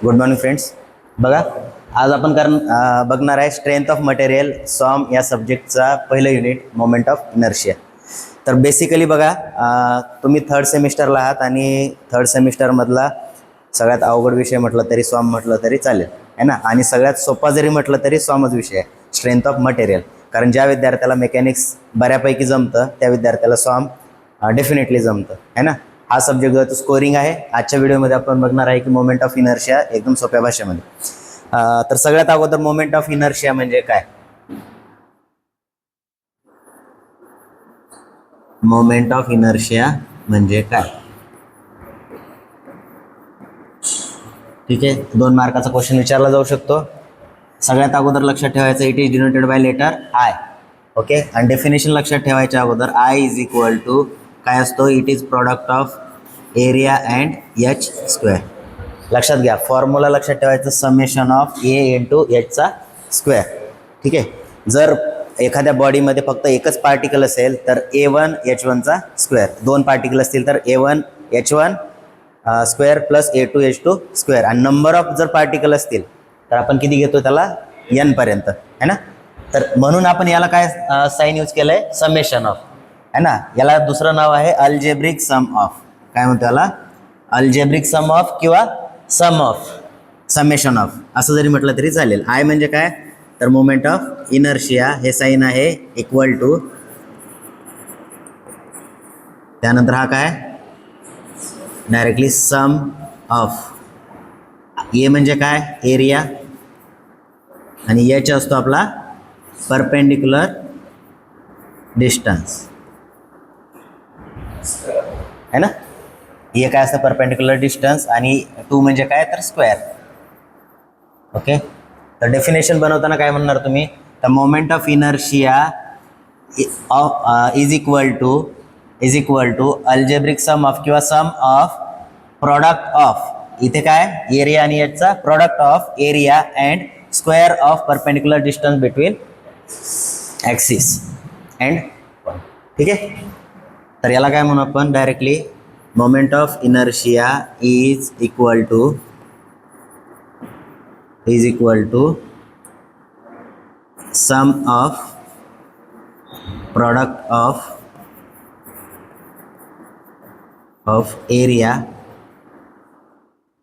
Good morning friends. बघा, आज आपण बघणार आहे स्ट्रेंथ ऑफ मटेरियल सॉम या सब्जेक्टचा पहिलं युनिट मोमेंट ऑफ इनर्शिया. तर बेसिकली बघा, तुम्ही थर्ड सेमिस्टरला आहात आणि थर्ड सेमिस्टरमधला सगळ्यात अवघड विषय म्हटलं तरी सॉम म्हटलं तरी चालेल, आहे ना. आणि सगळ्यात सोपा जरी म्हटलं तरी सॉमच विषय आहे, स्ट्रेंथ ऑफ मटेरियल. कारण ज्या विद्यार्थ्याला मेकॅनिक्स बऱ्यापैकी जमतं त्या विद्यार्थ्याला सॉम डेफिनेटली जमतं, आहे ना. हा सब्जेक्ट जो तो स्कोरिंग आहे. आजच्या व्हिडिओमध्ये आपण बघणार आहे की मोमेंट ऑफ इनर्शिया एकदम सोप्या भाषेमध्ये. तर सगळ्यात अगोदर मोमेंट ऑफ इनर्शिया म्हणजे काय? मोमेंट ऑफ इनर्शिया म्हणजे काय? ठीक आहे, 2 मार्काचा क्वेश्चन विचारला जाऊ शकतो. सगळ्यात अगोदर लक्षात ठेवायचं, it is denoted by letter I. Okay, आणि डेफिनेशन लक्षात ठेवायच्या अगोदर आय इज इक्वल टू काय असतो? It is product of area and h square. लक्षात घ्या, फॉर्म्युला लक्षात ठेवायचं, समेशन ऑफ ए इंटू एचचा स्क्वेअर. ठीक आहे, जर एखाद्या बॉडीमध्ये फक्त एकच पार्टिकल असेल तर A1 H1चा स्क्वेअर, 2 पार्टिकल असतील तर A1 H1 square plus A2 H2 square. आणि नंबर ऑफ जर पार्टिकल असतील तर आपण किती घेतो त्याला? N पर्यंत, है ना. तर म्हणून आपण याला काय साइन यूज केलंय? समेशन ऑफ, है ना. याला दुसरं नाव आहे अल्जेब्रिक सम ऑफ. काय म्हणतो याला? अल्जेब्रिक सम ऑफ किंवा सम ऑफ, समेशन ऑफ असं जरी म्हटलं तरी चालेल. आय म्हणजे काय? तर मोमेंट ऑफ इनर्शिया, हे साइन आहे इक्वल टू, त्यानंतर हा काय? Directly some of. ए म्हणजे काय? एरिया, आणि एच असतो आपला परपेंडिक्युलर डिस्टन्स, है ना. ए काय असतं? Perpendicular distance. आणि 2 म्हणजे काय? तर स्क्वेअर. ओके, तर डेफिनेशन बनवताना काय म्हणणार तुम्ही? The moment of inertia is equal to algebraic sum of किंवा सम ऑफ प्रोडक्ट ऑफ, इथे काय? एरिया आणि एचचा product of area and square of perpendicular distance between axis and. ठीक आहे, तर याला काय म्हणू आपण directly? Moment of inertia is equal to sum of product of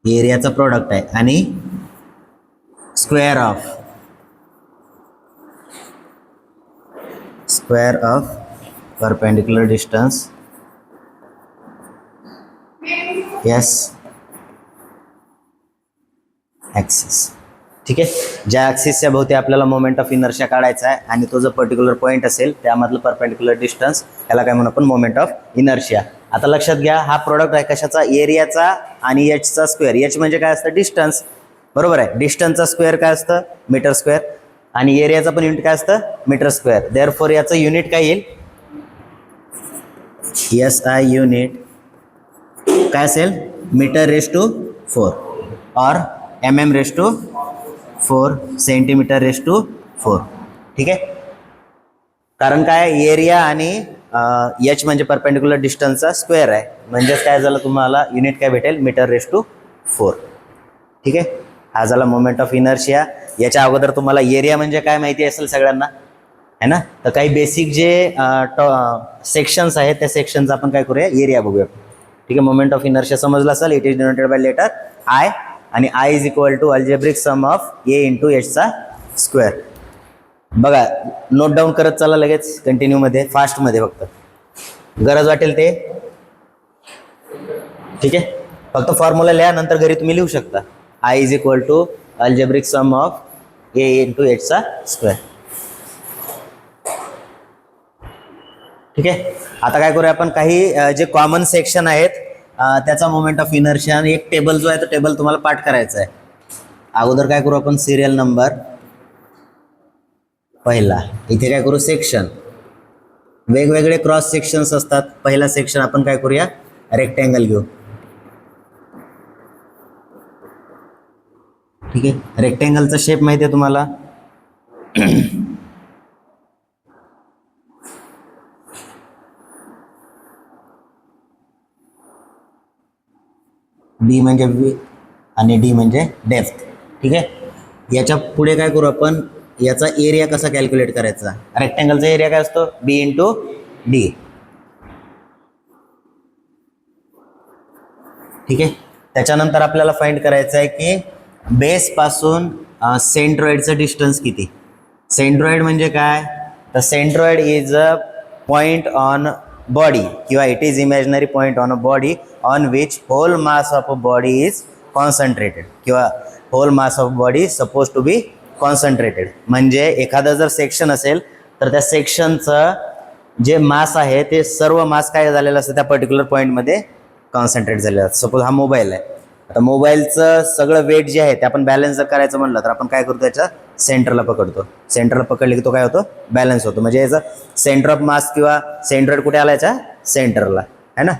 एरियाचा प्रोडक्ट आहे, आणि square of perpendicular distance yes axis. ठीक आहे, ज्या ॲक्सिसच्या भोवती आपल्याला मोमेंट ऑफ इनर्शिया काढायचा आहे आणि तो जो पर्टिक्युलर पॉईंट असेल त्यामधलं परपेंडिक्युलर डिस्टन्स, याला काय म्हणू आपण? Moment of inertia. आता लक्षात घ्या, हा प्रोडक्ट आहे कशाचा? एरियाचा आणि एचचा स्क्वेअर. एच म्हणजे काय असतं? डिस्टन्स, बरोबर आहे. डिस्टन्सचा स्क्वेअर काय असतं? Metre square. आणि एरियाचा पण युनिट काय असतं? Metre square. देअरफॉर याचं युनिट काय येईल? SI युनिट काय असेल? Metre raise to 4 or MM raise to 4, centimetre raise to 4. ठीक आहे, कारण काय? एरिया आणि एच म्हणजे परपेंडिक्युलर डिस्टन्सचा स्क्वेअर आहे, म्हणजेच काय झालं? तुम्हाला युनिट काय भेटेल? Metre raise to 4. ठीक आहे, हा झाला मोमेंट ऑफ इनर्शिया. याच्या अगोदर तुम्हाला एरिया म्हणजे काय माहिती असेल सगळ्यांना, है ना. तर काही बेसिक जे सेक्शन्स आहेत त्या सेक्शनचा आपण काय करूया? एरिया बघूया. ठीक आहे, मोमेंट ऑफ इनर्शिया समजला असेल. It is denoted by letter I, आणि I is equal to algebraic sum of a into एचचा स्क्वेअर. बघा, नोट डाऊन करत चला लगेच, कंटिन्यूमध्ये, फास्टमध्ये, फक्त गरज वाटेल ते. ठीक आहे, फक्त फॉर्म्युला लिहा, नंतर घरी तुम्ही लिहू शकता. I is equal to algebraic sum of a into एचचा स्क्वेअर. ठीक आहे, आता काय करूया आपण? काही जे कॉमन सेक्शन आहेत त्याचा मोमेंट ऑफ इनर्शिया, आणि एक टेबल जो आहे तो टेबल तुम्हाला पाठ करायचा आहे. अगोदर काय करू आपण? सिरियल नंबर पहिला. इथे काय करू? सेक्शन, वेगवेगळे क्रॉस सेक्शन्स असतात. पहिला सेक्शन आपण काय करूया? रेक्टँगल घेऊ. ठीक आहे, रेक्टँगलचा शेप माहिती आहे तुम्हाला? बी म्हणजे आणि डी म्हणजे डेप्थ. ठीक आहे, याच्या पुढे काय करू आपण, याचा एरिया कसा कॅल्क्युलेट करायचा. रेक्टँगलचा एरिया काय असतो, बी इंटू डी. ठीक आहे, त्याच्यानंतर आपल्याला फाइंड करायचं आहे की बेसपासून सेंट्रॉइडचं डिस्टन्स किती. सेंट्रॉइड म्हणजे काय, तर centroid is a point on body किंवा it is imaginary point on a body on which whole mass of a body is concentrated किंवा whole mass of body suppose to be concentrated. म्हणजे एखादं जर section असेल तर त्या सेक्शनचं जे मास आहे ते सर्व मास काय झालेलं असतं त्या पर्टिक्युलर पॉईंटमध्ये कॉन्सन्ट्रेट झालेलं असतं. सपोज हा मोबाईल आहे, आता मोबाईलचं सगळं वेट जे आहे ते आपण बॅलन्स जर करायचं म्हणलं तर आपण काय करतो, त्याच्या सेंटरला पकडतो. सेंटरला पकडले की तो काय होतो, बॅलन्स होतो. म्हणजे याचा सेंटर ऑफ मास किंवा सेंट्रॉइड कुठे आला, याच्या सेंटरला आहे ना.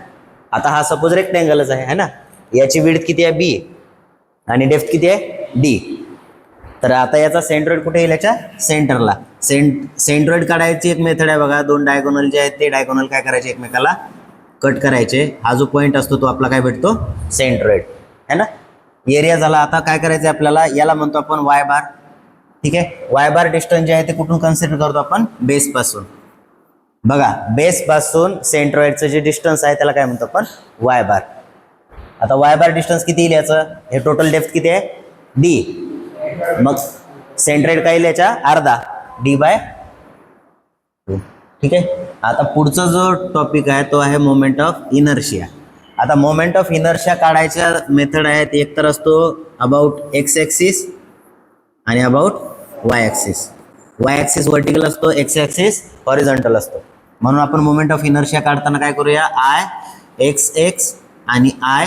आता हा सपोज रेक्टँगलच आहे ना, याची विड्थ किती आहे बी आणि डेप्थ किती आहे डी. तर आता याचा सेंट्रॉइड कुठे येईल, याच्या सेंटरला. सेंट्रॉइड काढायची एक मेथड आहे बघा, दोन डायगोनल जे आहेत ते डायगोनल काय करायचे, एकमेकाला कट करायचे. हा जो पॉईंट असतो तो आपला काय भेटतो, सेंट्रॉइड है ना. एरिया झाला. आता काय करायचं आपल्याला, याला म्हणतो आपण वाय बार. ठीक आहे, वाय बार डिस्टन्स जे आहे ते कुठून कन्सिडर करतो आपण, बेस पासून. बघा, बेस पासून सेंट्रॉइडचं जे डिस्टन्स आहे त्याला काय म्हणतो आपण, वाय बार. आता वाय बार डिस्टन्स किती येईल याचं, हे टोटल डेप्थ किती आहे डी, मग सेंट्रॉइड काय येईल याच्या अर्धा, डी बाय 2. ठीक आहे, आता पुढचा जो टॉपिक आहे तो आहे मोमेंट ऑफ इनर्शिया. आता मोमेंट ऑफ इनर्शिया काढायच्या मेथड आहेत, एक तर असतो अबाउट एक्स ॲक्सिस आणि about y axis. Y axis vertical असतो, एक्स ॲक्सिस हॉरिझॉन्टल असतो. म्हणून आपण मोमेंट ऑफ इनर्शिया काढताना काय करूया, आय एक्स एक्स आणि आय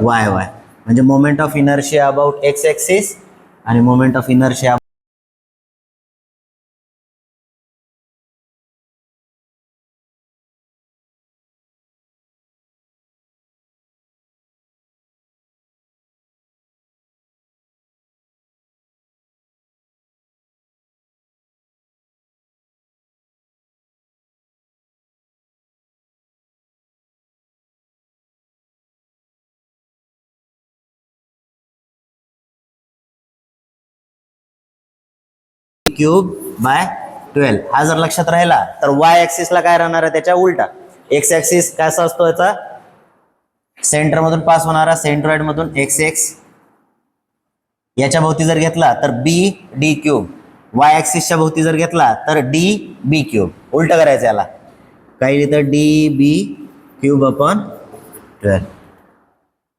वाय वाय. म्हणजे moment of inertia about x axis आणि moment of inertia cube by 12. हा जर लक्षात राहिला तर वाय ॲक्सिसला काय राहणार आहे, त्याच्या उलटा. एक्स ॲक्सिस कसा असतो, याचा सेंटरमधून पास होणारा सेंट्रॉइड मधून एक्स एक्स याच्या भोवती जर घेतला तर बी डी क्यूब. वाय ॲक्सिसच्या भोवती जर घेतला तर डी बी क्यूब. उलट करायचं याला, काही लिहितं D B cube upon 12,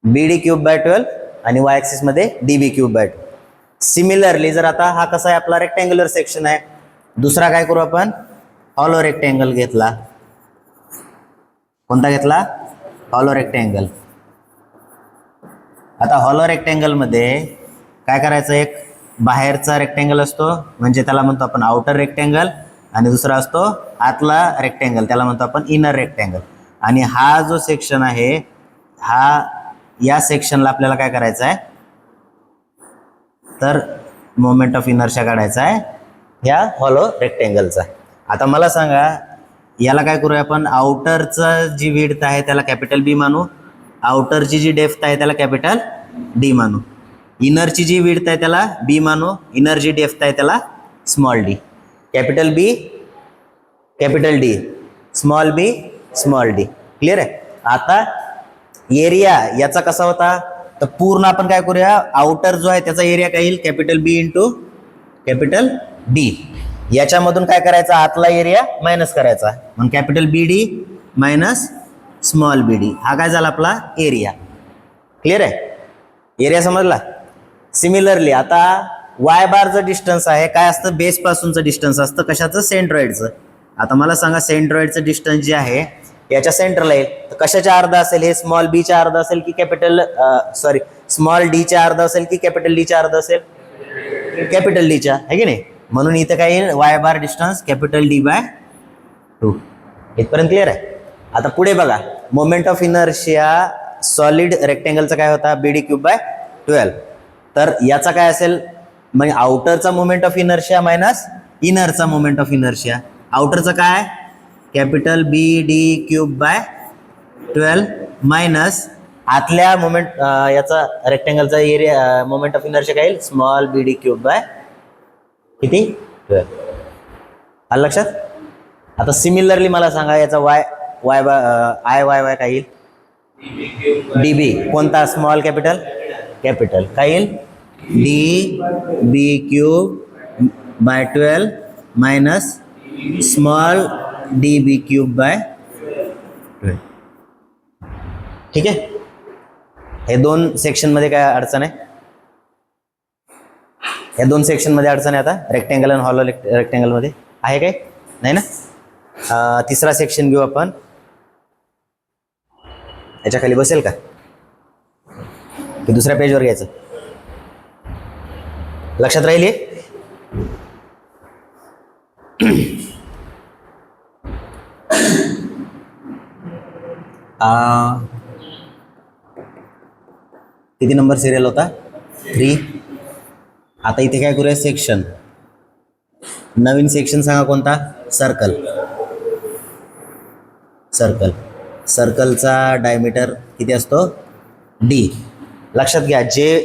B D cube by 12 आणि वाय ॲक्सिस मध्ये D B cube by 12. Similarly जर आता हा कसा आहे आपला रेक्टँग्युलर सेक्शन आहे, दुसरा काय करू आपण, हॉलो रेक्टँगल घेतला. कोणता घेतला, हॉलो रेक्टँगल. आता हॉलो रेक्टँगल मध्ये काय करायचं, एक बाहेरचा रेक्टँगल असतो म्हणजे त्याला म्हणतो आपण आउटर रेक्टँगल आणि दुसरा असतो आतला रेक्टँगल, त्याला म्हणतो आपण इनर रेक्टँगल. आणि हा जो सेक्शन आहे, हा या सेक्शनला आपल्याला काय करायचं आहे, तर मोमेंट ऑफ इनर्शिया काढायचा आहे ह्या हॉलो रेक्टँगलचा. आता मला सांगा, याला काय करूया आपण, आउटरचं जी विड्थ आहे त्याला कॅपिटल बी मानू, आउटरची जी डेप्थ आहे त्याला कॅपिटल डी मानू, इनरची जी विड्थ आहे त्याला बी मानू, इनर जी डेप्थ आहे त्याला स्मॉल डी. कॅपिटल बी कॅपिटल डी, स्मॉल बी स्मॉल डी. क्लिअर आहे. आता एरिया याचा कसा होता, तर पूर्ण आपण काय करूया, आउटर जो आहे त्याचा एरिया काय येईल, कॅपिटल बी इंटू कॅपिटल डी. याच्यामधून काय करायचा, आतला एरिया मायनस करायचा, मग capital b D minus small b D. हा काय झाला आपला एरिया. क्लिअर आहे, एरिया समजला. सिमिलरली आता वाय बारचं डिस्टन्स आहे, काय असतं, बेस पासूनचं डिस्टन्स असतं, कशाचं, सेंट्रॉइडचं. आता मला सांगा, सेंट्रॉइडचं डिस्टन्स जे आहे याच्या सेंटरला येईल, तर कशाच्या अर्धा असेल, हे स्मॉल बीच्या अर्धा असेल की कॅपिटल स्मॉल डीच्या अर्धा असेल की कॅपिटल डीच्या अर्धा असेल, कॅपिटल डीच्या, आहे की नाही. म्हणून इथं काय येईल, Y bar distance capital D by 2. इथपर्यंत क्लिअर आहे. आता पुढे बघा, मोमेंट ऑफ इनर्शिया सॉलिड रेक्टँगलचा काय होता, बी डी क्यूब बाय 12. तर याचा काय असेल, म्हणजे आउटरचा मोमेंट ऑफ इनर्शिया मायनस इनरचा मोमेंट ऑफ इनर्शिया. आउटरचं काय, capital b D cube by 12 minus आतल्या मोमेंट याचा रेक्टेंगलचा एरिया मोमेंट ऑफ इनर्शिया काय येईल small b D cube by किती 12. आलं लक्षात. आता सिमिलरली मला सांगा याचा y y I y y काय येईल डी बी. कोणता स्मॉल कॅपिटल कॅपिटल काय येईल D B cube by 12 minus small D B cube by 12. ठीक आहे. हे दोन सेक्शनमध्ये काय अडचण आहे या दोन सेक्शनमध्ये अडचण आहे. आता रेक्टेंगल आणि हॉलो रेक्टेंगलमध्ये आहे काय नाही ना. तिसरा सेक्शन घेऊ आपण. याच्या खाली बसेल का की दुसऱ्या पेजवर घ्यायचं लक्षात राहील. किती नंबर सिरियल होता 3. आता इथे काय करूया सेक्शन नवीन सेक्शन सांगा कोणता सर्कल. सर्कल सर्कलचा डायमीटर किती असतो डी. लक्षात घ्या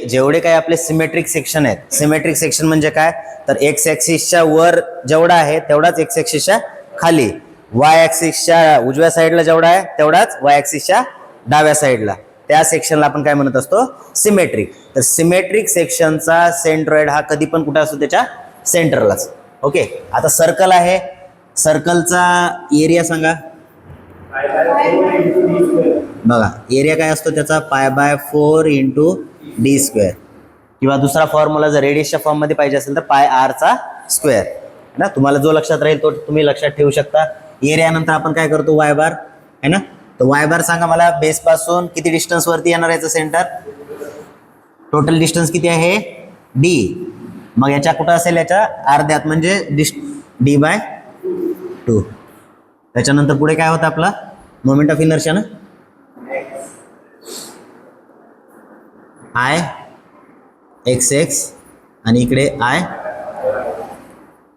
जेवढे काय आपले सिमेट्रिक सेक्शन आहेत. सिमेट्रिक सेक्शन म्हणजे काय तर एक्स ॲक्सिसच्या वर जेवढा आहे तेवढाच एक्स ॲक्सिसच्या खाली, वाय ॲक्सिसच्या उजव्या साईडला जेवढा आहे तेवढाच वाय ॲक्सिसच्या डाव्या साईडला, त्या सेक्शनला आपण काय म्हणत असतो सिमेट्रिक. तर सिमेट्रिक सेक्शनचा सेंट्रॉइड हा कधी पण कुठे असतो त्याच्या सेंटरलाच. ओके. आता सर्कल आहे. सर्कलचा एरिया सांगा बघा. एरिया काय असतो त्याचा π/4 इंटू डी स्क्वेअर, किंवा दुसरा फॉर्म्युला जर रेडियसच्या फॉर्ममध्ये पाहिजे असेल तर πr स्क्वेअर है ना. तुम्हाला जो लक्षात राहील तो तुम्ही लक्षात ठेवू शकता. एरिया नंतर आपण काय करतो वाय बार है ना. तर वाय बार सांगा मला बेस पासून किती डिस्टन्स वरती येणार याचं सेंटर. टोटल डिस्टन्स किती आहे डी. मग याच्या कुठं असेल याच्या अर्ध्यात म्हणजे d/2. त्याच्यानंतर पुढे काय होतं आपला मोमेंट ऑफ इनर्शिया ना आय एक्स एक्स आणि इकडे आय.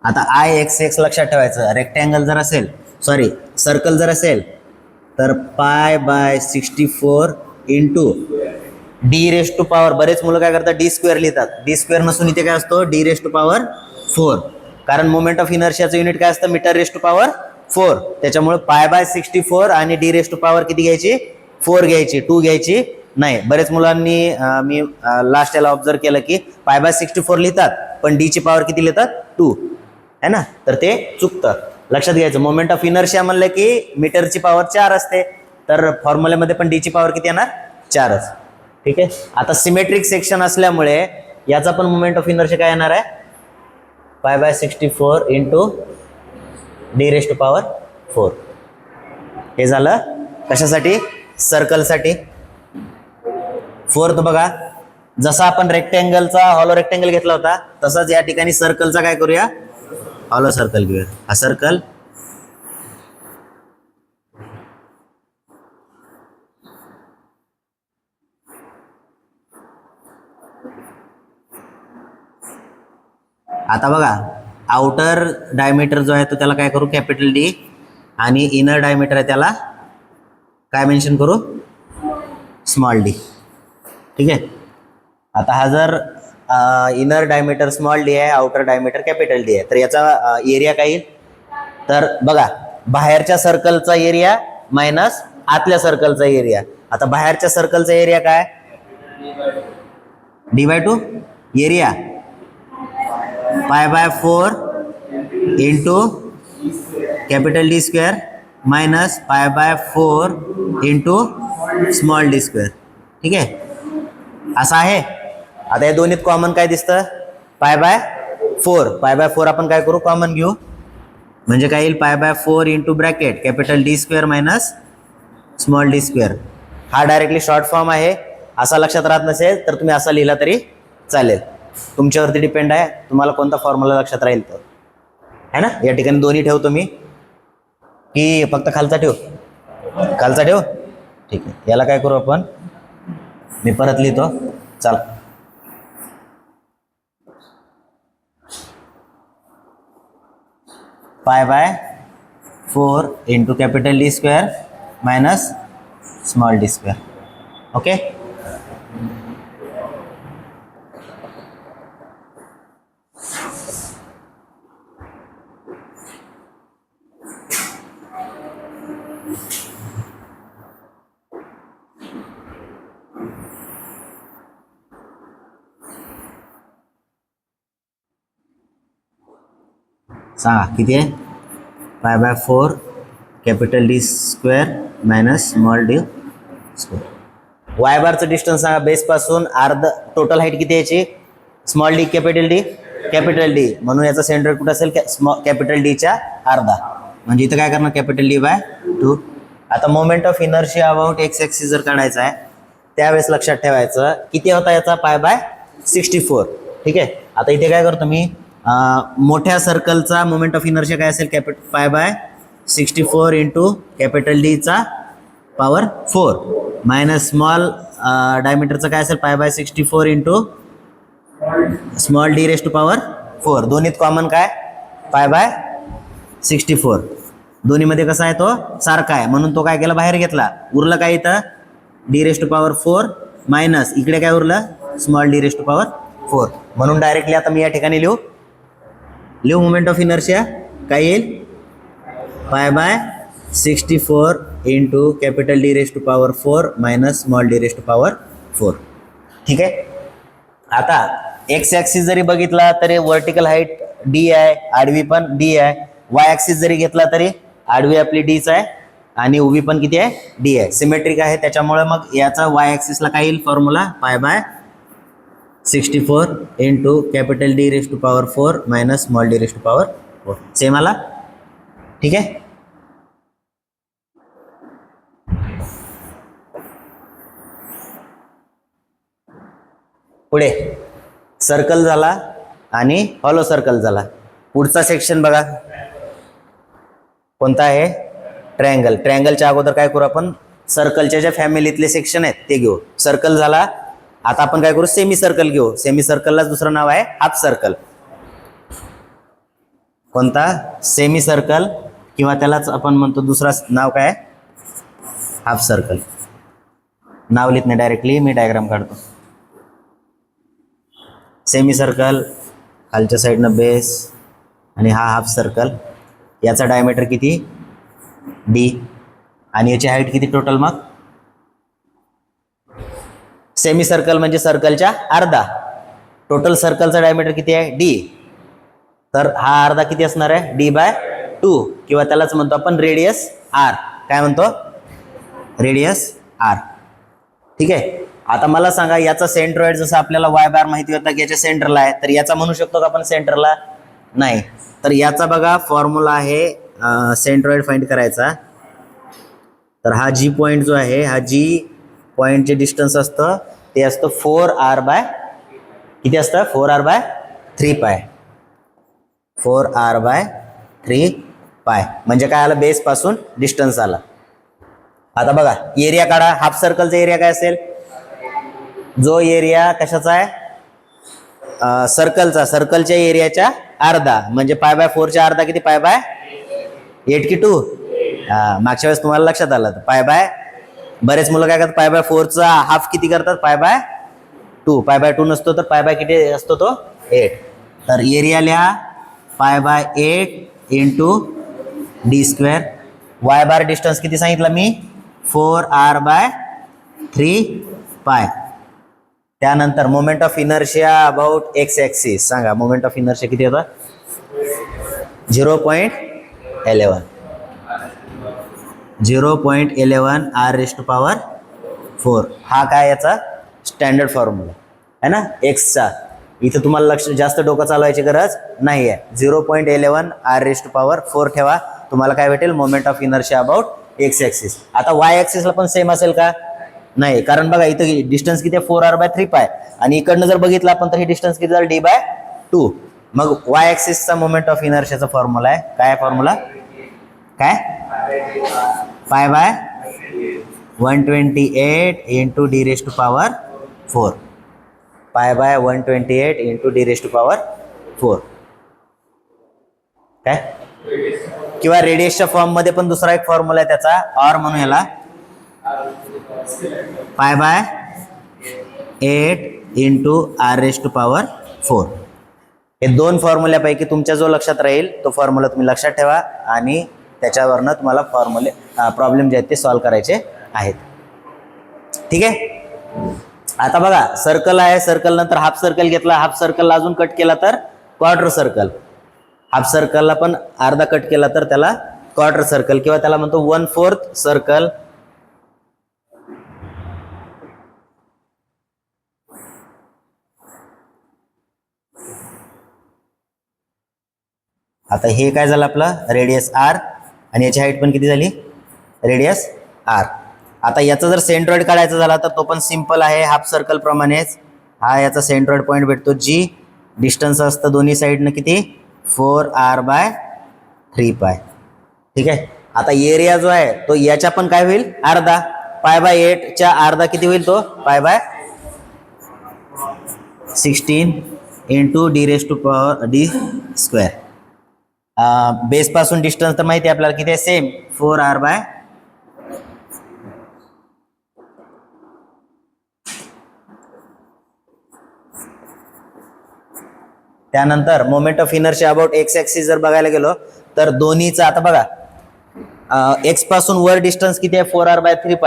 आता आय एक्स एक्स लक्षात ठेवायचं. रेक्टँगल जर असेल सॉरी सर्कल जर असेल तर π/64 into D raise to power. बरेच मुलं काय करतात डी स्क्वेअर लिहितात. डी स्क्वेअर नसून इथे काय असतो डी रेस टू पॉवर 4, कारण मोमेंट ऑफ इनर्शियाचं युनिट काय असतं मीटर रेस टू पॉवर 4. त्याच्यामुळे π/64 आणि डी रेस टू पॉवर किती घ्यायची 4 घ्यायची 2 घ्यायची नाही. बरेच मुलांनी मी लास्ट याला ऑब्झर्व केलं की π/64 लिहितात पण डी ची पॉवर किती लिहितात 2 है ना. तर ते चुकतं. लक्षात घ्यायचं मोमेंट ऑफ इनर्शिया म्हणलं की मीटरची पॉवर 4 असते, तर फॉर्म्युल्यामध्ये पण डी ची पॉवर किती येणार 4च. ठीक आहे. आता सिमेट्रिक सेक्शन असल्यामुळे याचा पण मोमेंट ऑफ इनर्शिया काय येणार आहे π/64 into D raise to power 4. हे झालं कशासाठी सर्कलसाठी. फोर्थ बघा, जसा आपण रेक्टँगलचा हॉलो रेक्टँगल घेतला होता तसाच या ठिकाणी सर्कलचा काय करूया हॉलो सर्कल घेऊया. हा सर्कल आता बघा आउटर डायमीटर जो आहे तो त्याला काय करू कॅपिटल डी आणि इनर डायमीटर आहे त्याला काय मेन्शन करू स्मॉल डी. ठीक आहे. आता हा जर इनर डायमीटर स्मॉल डी आहे आउटर डायमीटर कॅपिटल डी आहे तर याचा एरिया काय येईल तर बघा बाहेरच्या सर्कलचा एरिया मायनस आतल्या सर्कलचा एरिया. आता बाहेरच्या सर्कलचा एरिया काय d/2 area π/4 into capital d square minus π/4 into small d square. ठीक आहे. असं आहे. आता या दोन्हीत कॉमन काय दिसतं π/4 आपण काय करू कॉमन घेऊ म्हणजे काय येईल π/4 into bracket capital d square minus small d square. हा डायरेक्टली शॉर्ट फॉर्म आहे. असा लक्षात राहत नसेल तर तुम्ही असा लिहिला तरी चालेल. तुमच्यावरती डिपेंड आहे तुम्हाला कोणता फॉर्म्युला लक्षात राहील तो है ना. या ठिकाणी दोन्ही ठेवतो मी की फक्त खालचा ठेव खालचा ठेव. ठीक आहे. याला काय करू आपण मी परत लिहितो चला. π/4 into capital d square minus small d square. Okay. सांगा किती आहे. Pi by 4 capital d square minus small d square. Y बारचं डिस्टन्स सांगा बेसपासून अर्ध. टोटल हाईट किती याची. स्मॉल डी कॅपिटल डी म्हणून याचा सेंटर कुठं असेल कॅपिटल डीच्या अर्धा. म्हणजे इथं काय करणार कॅपिटल डी बाय 2. आता moment of inertia about x axis जर काढायचा आहे त्यावेळेस लक्षात ठेवायचं किती होता याचा पाय बाय 64. ठीक आहे. आता इथे काय करतो मी मोठ्या सर्कलचा मोमेंट ऑफ इनर्शिया काय असेल पाय बाय 64 इंटू कॅपिटल डीचा पॉवर 4 मायनस स्मॉल डायमीटरचं काय असेल pi by 64 into small D raise to power 4. दोन्हीत कॉमन काय पाय बाय 64. दोन्हीमध्ये कसा आहे तो सारखा आहे म्हणून तो काय केला बाहेर घेतला. उरलं काय इथं D raise to power 4 minus इकडे काय उरलं small D raise to power 4. म्हणून डायरेक्टली आता मी या ठिकाणी लिहू मोमेंट ऑफ इनर्शिया काय येईल pi by 64 into capital D raise to power 4 minus small D raise to power 4. ठीक आहे. आता एक्स ॲक्सिस जरी बघितला तरी वर्टिकल हाईट डी आहे, आडवी पण डी आहे. वाय ॲक्सिस जरी घेतला तरी आडवी आपली डीच आहे आणि उभी पण किती आहे डी आहे. सिमेट्रिक आहे त्याच्यामुळे मग याचा वाय ॲक्सिसला काय येईल formula pi by 64 into capital D raise to power 4 minus small D raise to power 4. Same आला. ठीक आहे. पुढे सर्कल झाला आणि हॉलो सर्कल झाला. पुढचा सेक्शन बघा कोणता आहे ट्रायंगल. ट्रायंगलच्या अगोदर काय करू आपण सर्कलच्या ज्या फॅमिलीतले सेक्शन आहेत ते घेऊ. सर्कल झाला. आता आपण काय करू सेमी सर्कल घेऊ. सेमी सर्कललाच दुसरं नाव आहे हाफ सर्कल. कोणता सेमी सर्कल किंवा त्यालाच आपण म्हणतो दुसरा नाव काय हाफ सर्कल. नाव लिहित नाही डायरेक्टली मी डायग्राम काढतो. सेमी सर्कल खालच्या साईडनं बेस आणि हा हाफ सर्कल. याचा डायमीटर किती डी आणि याची हाईट किती टोटल. मग सेमी सर्कल म्हणजे सर्कलच्या अर्धा. टोटल सर्कलचा डायमीटर किती आहे डी. तर हा अर्धा किती असणार आहे डी बाय 2 किंवा त्यालाच म्हणतो आपण रेडियस आर. काय म्हणतो रेडियस आर. ठीक आहे. आता मला सांगा याचा सेंट्रॉइड जसं आपल्याला वाय बार माहिती होता की याच्या सेंटरला आहे तर याचा म्हणू शकतो का आपण सेंटरला नाही. तर याचा बघा फॉर्म्युला आहे सेंट्रॉइड फाइंड करायचा. तर हा जी पॉईंट जो आहे हा जी पॉईंटचे डिस्टन्स असतं ते असतं 4r बाय किती असतं 4r बाय 3 पाय. 4r बाय 3 पाय म्हणजे काय आलं बेस पासून डिस्टन्स आला. आता बघा एरिया काढा. हाफ सर्कलचा एरिया काय असेल जो एरिया कशाचा आहे सर्कलच्या एरियाच्या अर्धा म्हणजे पाय बाय 4च्या अर्धा किती पाय बाय 8 की 2. मागच्या वेळेस तुम्हाला लक्षात आलं पाय बाय. बरेच मुलं काय करतात पाय बाय 4चा हाफ किती करतात पाय बाय 2. पाय बाय 2 नसतो तर पाय बाय किती असतो तो 8. तर एरिया लिहा pi by 8 into D square. Y bar distance किती सांगितलं मी 4r बाय 3 पाय. त्यानंतर moment of inertia about x axis सांगा. मोमेंट ऑफ इनर्शिया किती होता 0.11 r रेस टू पॉवर 4. हा काय याचा स्टँडर्ड फॉर्म्युला आहे ना एक्सचा. इथं तुम्हाला जास्त डोकं चालवायची गरज नाही आहे. 0.11 r रेस टू पॉवर 4 ठेवा. तुम्हाला काय भेटेल moment of inertia about x axis. आता वाय ॲक्सिसला पण सेम असेल का नाही कारण बघा इथं डिस्टन्स किती आहे 4r बाय 3 पाय आणि इकडनं जर बघितलं आपण तर हे डिस्टन्स किती झालं डी बाय 2. मग वाय ॲक्सिसचा मोमेंट ऑफ इनर्शियाचा फॉर्म्युला आहे काय फॉर्म्युला काय pi by 128 into D raise to power 4. Pi by 128 into D raise to power 4 काय किंवा रेडियसच्या फॉर्म मध्ये पण दुसरा एक फॉर्म्युला आहे त्याचा ऑर म्हणून याला पाय बाय 8 इंटू r⁴. हे दोन फॉर्म्युल्यापैकी तुमच्या जो लक्षात राहील तो फॉर्म्युला तुम्ही लक्षात ठेवा आणि त्याच्यावरनं तुम्हाला प्रॉब्लेम जे आहेत ते सॉल्व्ह करायचे आहेत. ठीक आहे. आता बघा सर्कल आहे, सर्कल नंतर हाफ सर्कल घेतला, हाफ सर्कलला अजून कट केला तर क्वार्टर सर्कल, हाफ सर्कलला पण अर्धा कट केला तर त्याला क्वार्टर सर्कल किंवा त्याला म्हणतो 1/4 सर्कल. आता हे काय झालं आपलं रेडियस r आणि याची हाईट पण किती झाली रेडियस r. आता याचा जर सेंट्रॉइड काढायचा झाला तर तो पण सिंपल आहे, हाफ सर्कल प्रमाणेच. हा याचा सेंट्रॉइड पॉईंट भेटतो g, डिस्टन्स असतं दोन्ही साईडनं किती 4r/3π. ठीक आहे. आता एरिया जो आहे तो याच्या पण काय होईल अर्धा, π/8 च्या अर्धा किती होईल तो π/16 इंटू d². बेस पासून डिस्टन्स तर माहिती आहे आपल्याला किती आहे सेम 4r/. त्यानंतर moment of inertia about x axis जर बघायला गेलो तर दोन्हीचा आता बघा एक्स पासून वर डिस्टन्स किती आहे 4r/3π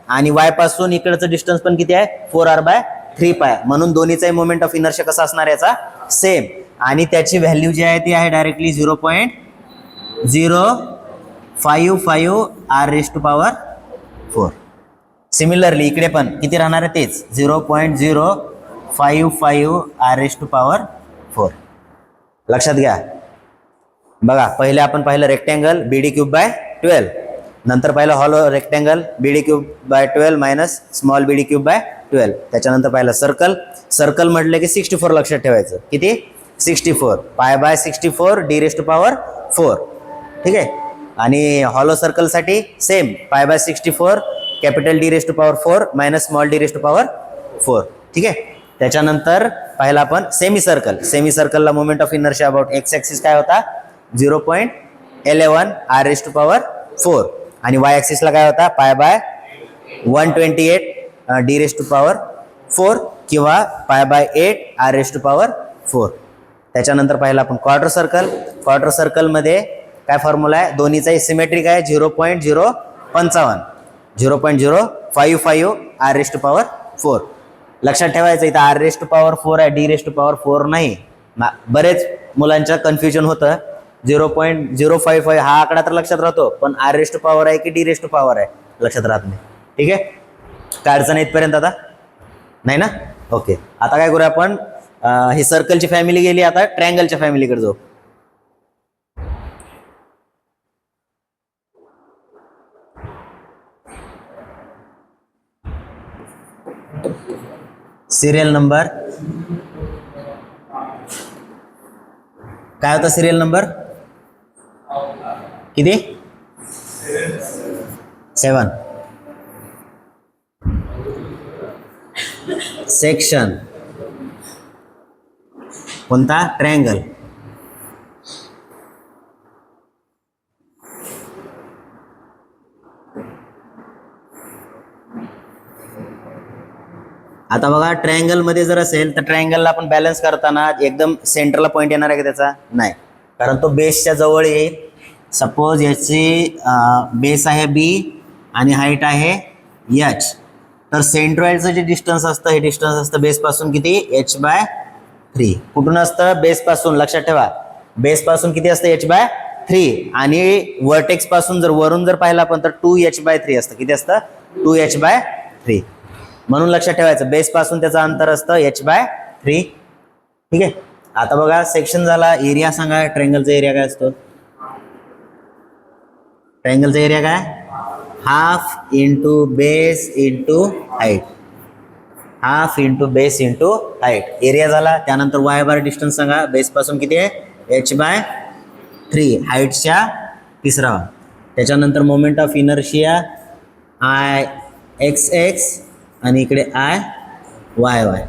आणि वाय पासून इकडचं डिस्टन्स पण किती आहे 4r/3π. म्हणून दोन्हीचाही मोमेंट ऑफ इनर्शिया कसा असणार याचा सेम आणि त्याची व्हॅल्यू जी आहे ती आहे डायरेक्टली 0.055 r⁴. सिमिलरली इकडे पण किती राहणार आहे तेच 0.055 r⁴. लक्षात घ्या. बघा पहिले आपण पाहिलं रेक्टँगल BD³/12, नंतर पाहिलं hollow rectangle BD³/12 minus small BD³/12. त्याच्यानंतर पाहिलं सर्कल. सर्कल म्हटलं की 64 लक्षात ठेवायचं. किती 64 π/64 d⁴. ठीक आहे. आणि हॉलो सर्कलसाठी same π/64 capital d⁴ minus small d⁴. ठीक आहे. त्याच्यानंतर पाहिला आपण सेमी सर्कल. सेमी सर्कलला moment of inertia about x axis काय होता 0.11 r⁴. आणि वाय ऍक्सिसला काय होता π/128 d⁴ किंवा π/8 r⁴. त्याच्यानंतर पाहिलं आपण क्वार्टर सर्कल. क्वार्टर सर्कलमध्ये काय फॉर्म्युला आहे दोन्हीचाही सिमेट्रिक आहे 0.055 r⁴. लक्षात ठेवायचं इथं r⁴ आहे d⁴ नाही. बरेच मुलांच्या कन्फ्युजन होतं 0.055 हा आकडा तर लक्षात राहतो पण r⁴ आहे की d⁴ आहे लक्षात राहत नाही. ठीक आहे. काय अडचण आहे इथपर्यंत आता नाही ना. ओके. आता काय करूया आपण ही सर्कलची फॅमिली गेली, आता ट्रायंगलच्या फॅमिलीकडे जाऊ. सिरियल नंबर काय होता सिरियल नंबर किती 7. सेक्शन कोणता ट्रायंगल. आता बघा ट्रायंगल मध्ये जर असेल तर ट्रायंगलला आपण बॅलन्स करताना एकदम सेंटरला पॉईंट येणार आहे का त्याचा नाही, कारण तो बेसच्या जवळ येईल. सपोज याची बेस आहे B आणि हाईट आहे H, तर सेंट्रॉइडचं जे डिस्टन्स असतं हे डिस्टन्स असतं बेस पासून किती h/3. कुठून असतं बेस पासून लक्षात ठेवा. बेस पासून किती असतं h/3 आणि वर्टेक्स पासून जर वरून जर पाहिलं आपण तर 2h/3 असतं. किती असतं 2h/3. म्हणून लक्षात ठेवायचं बेस पासून त्याचं अंतर असतं h/3. ठीक आहे. आता बघा सेक्शन झाला. एरिया सांगा ट्रायंगलचा एरिया काय असतो. ट्रायंगलचा एरिया काय half into base into height. Half into base into height area झाला. त्यानंतर y बार डिस्टन्स सांगा. बेस पासून किती आहे h/3 हाईटच्या तिसरा. त्याच्यानंतर मोमेंट ऑफ इनर्शिया Ix आणि इकडे Iyy.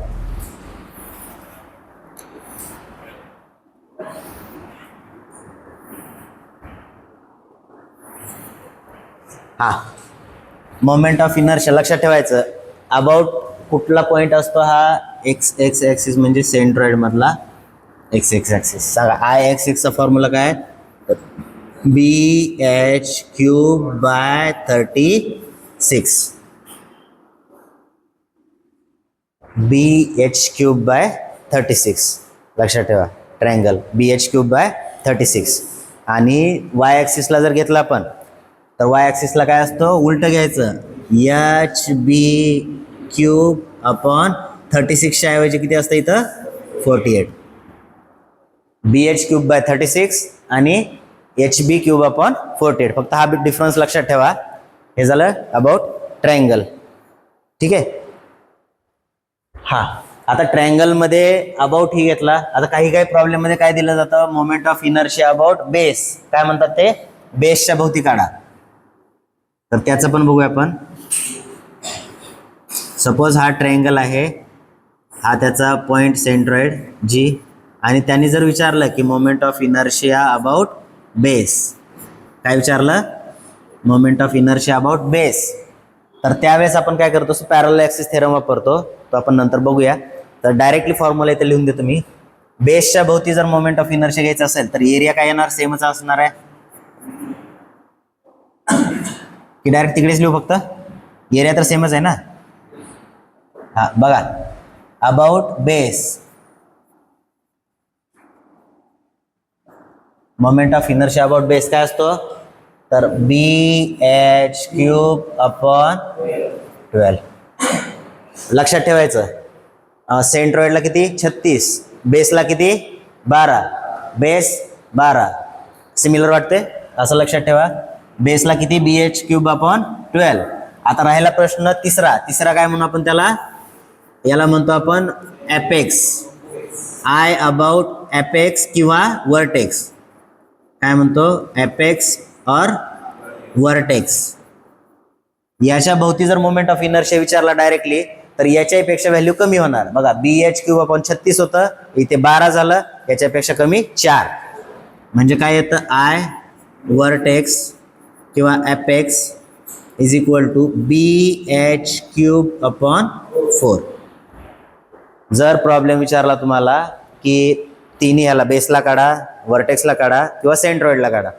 हा मोमेंट ऑफ इनर्शिया लक्षात ठेवायचं अबाउट कुठला पॉईंट असतो हा एक्स एक्स ॲक्सिस म्हणजे सेंट्रॉइड मधला एक्स एक्स ॲक्सिस. सांगा आय एक्स एक्सचा फॉर्म्युला काय BH³/36 BH³/36 लक्षात ठेवा ट्रायंगल BH³/36 आणि वाय ॲक्सिसला जर घेतला आपण तर वाय ॲक्सिसला काय असतं उलटं घ्यायचं HB³/36 च्या ऐवजी किती असतं इथं 48 BH³/36 आणि HB³/48 फक्त हा डिफरन्स लक्षात ठेवा. हे झालं अबाउट ट्रायंगल. ठीक आहे. हा आता ट्रायंगल मध्ये अबाउट ही घेतला. आता काही प्रॉब्लेम मध्ये काय दिलं जातं moment of inertia about base काय म्हणतात ते बेसच्या भोवती काढा. तर त्याचं पण बघूया आपण. सपोज हा ट्रायंगल आहे हा त्याचा पॉइंट सेंट्रॉइड जी आणि त्यांनी जर विचारलं की moment of inertia about base काय विचारलं moment of inertia about base तर त्यावेळेस आपण काय करतो पॅरलल ॲक्सिस थेरम वापरतो तो आपण नंतर बघूया. तर डायरेक्टली फॉर्म्युला इथे लिहून देतो मी. बेसच्या भोवती जर मोमेंट ऑफ इनर्शिया घ्यायचं असेल तर एरिया काय येणार सेमच असणार आहे की डायरेक्ट तिकडेच लिहू फक्त एरिया तर सेमच आहे ना. हा बघा about base moment of inertia about base काय असतो तर BH³/12 लक्षात ठेवायचं. सेंट्रॉइडला किती 36 बेसला किती 12 बेस 12 सिमिलर वाटते असं लक्षात ठेवा. बेसला किती BH³/12. आता राहिला प्रश्न तिसरा काय म्हणू आपण त्याला याला म्हणतो आपण ॲपेक्स आय अबाउट ॲपेक्स किंवा वर्टेक्स काय म्हणतो ॲपेक्स और वर्टेक्स. याच्या भोवती जर मोमेंट ऑफ इनर्शिया विचारला डायरेक्टली तर याच्यापेक्षा व्हॅल्यू कमी होणार. बघा BH³/36 होतं इथे 12 झालं याच्यापेक्षा कमी 4 म्हणजे काय येतं आय वर्टेक्स किंवा apex is equal to BH³/4. जर प्रॉब्लेम विचारला तुम्हाला की तिन्ही ह्याला बेसला काढा वर्टेक्सला काढा किंवा सेंट्रॉइडला काढा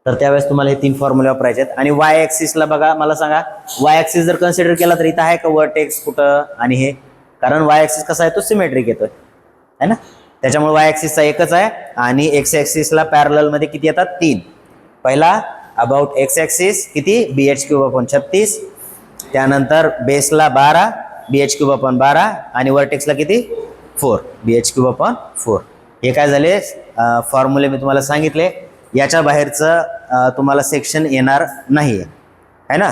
तर त्यावेळेस तुम्हाला हे 3 फॉर्म्युले वापरायचे आहेत. आणि वाय ॲक्सिसला बघा मला सांगा वाय ॲक्सिस जर कन्सिडर केला तर इथं आहे का वर्टेक्स कुठं आणि हे कारण वाय ॲक्सिस कसा आहे तो सिमेट्रिक येतोय है ना त्याच्यामुळे वाय ॲक्सिसचा एकच आहे आणि एक्स ॲक्सिसला पॅरलल मध्ये किती येतात 3. पहिला अबाउट एक्स ॲक्सिस किती BH³/36 त्यानंतर बेसला 12 BH³/12 आणि वर्टेक्सला किती 4 BH³/4. हे काय झाले फॉर्म्युले मी तुम्हाला सांगितले. याच्या बाहेरचं तुम्हाला सेक्शन येणार नाही आहे ना.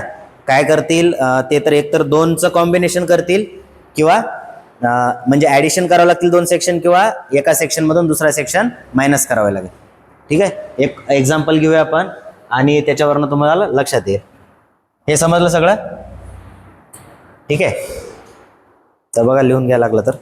काय करतील ते तर एकतर 2चं कॉम्बिनेशन करतील किंवा म्हणजे ॲडिशन करावं लागतील 2 सेक्शन किंवा एका सेक्शनमधून दुसरा सेक्शन मायनस करावं लागेल. ठीक आहे. एक एक्झाम्पल घेऊया आपण आणि त्याच्यावरनं तुम्हाला लक्षात येईल. हे समजलं सगळं ठीक आहे. तर बघा लिहून घ्यायला लागलं तर